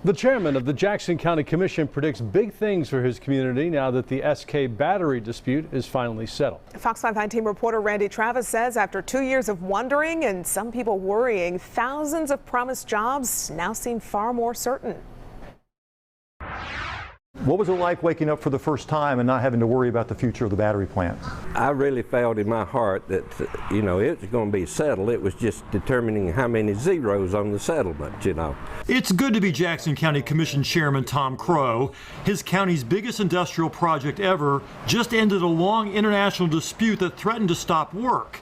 The chairman of the Jackson County Commission predicts big things for his community now that the SK battery dispute is finally settled. Fox 5 High Team reporter Randy Travis says after 2 years of wondering and some people worrying, thousands of promised jobs now seem far more certain. What was it like waking up for the first time and not having to worry about the future of the battery plant? I really felt in my heart that, it was going to be settled. It was just determining how many zeros on the settlement, It's good to be Jackson County Commission Chairman Tom Crow. His county's biggest industrial project ever just ended a long international dispute that threatened to stop work.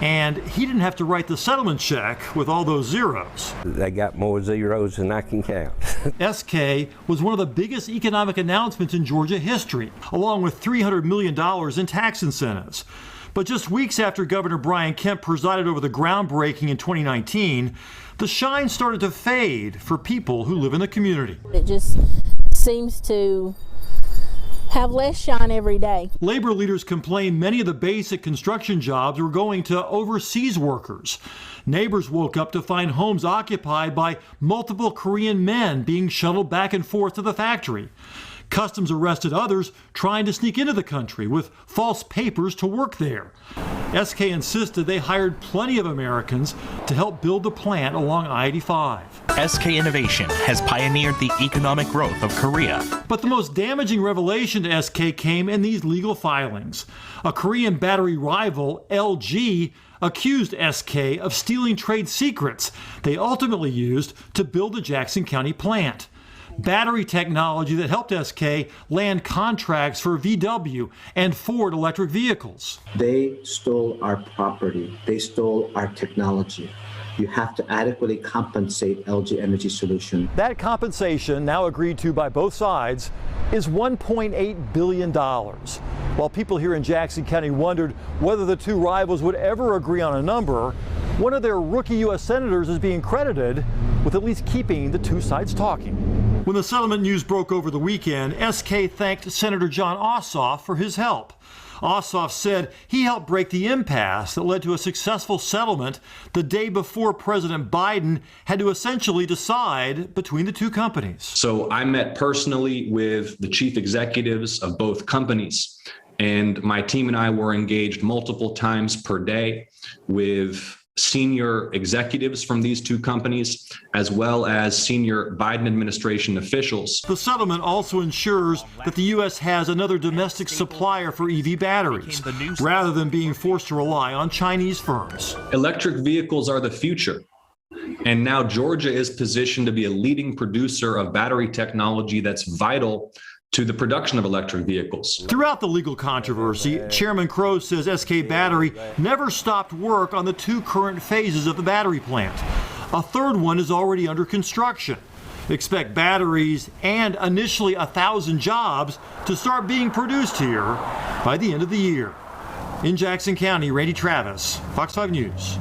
And he didn't have to write the settlement check with all those zeros. They got more zeros than I can count. SK was one of the biggest economic announcements in Georgia history, along with $300 million in tax incentives. But just weeks after Governor Brian Kemp presided over the groundbreaking in 2019, the shine started to fade for people who live in the community. It just seems to have less shine every day. Labor leaders complained many of the basic construction jobs were going to overseas workers. Neighbors woke up to find homes occupied by multiple Korean men being shuttled back and forth to the factory. Customs arrested others trying to sneak into the country with false papers to work there. SK insisted they hired plenty of Americans to help build the plant along I-85. SK Innovation has pioneered the economic growth of Korea. But the most damaging revelation to SK came in these legal filings. A Korean battery rival, LG, accused SK of stealing trade secrets they ultimately used to build the Jackson County plant. Battery technology that helped SK land contracts for VW and Ford electric vehicles. They stole our property. They stole our technology. You have to adequately compensate LG Energy Solution. That compensation, now agreed to by both sides, is $1.8 billion. While people here in Jackson County wondered whether the two rivals would ever agree on a number, one of their rookie U.S. senators is being credited with at least keeping the two sides talking. When the settlement news broke over the weekend, SK thanked Senator Jon Ossoff for his help. Ossoff said he helped break the impasse that led to a successful settlement the day before President Biden had to essentially decide between the two companies. So I met personally with the chief executives of both companies, and my team and I were engaged multiple times per day with senior executives from these two companies, as well as senior Biden administration officials. The settlement also ensures that the U.S. has another domestic supplier for EV batteries, rather than being forced to rely on Chinese firms. Electric vehicles are the future. And now Georgia is positioned to be a leading producer of battery technology that's vital to the production of electric vehicles. Throughout the legal controversy, Chairman Crow says SK Battery never stopped work on the two current phases of the battery plant. A third one is already under construction. Expect batteries and initially 1,000 jobs to start being produced here by the end of the year. In Jackson County, Randy Travis, Fox 5 News.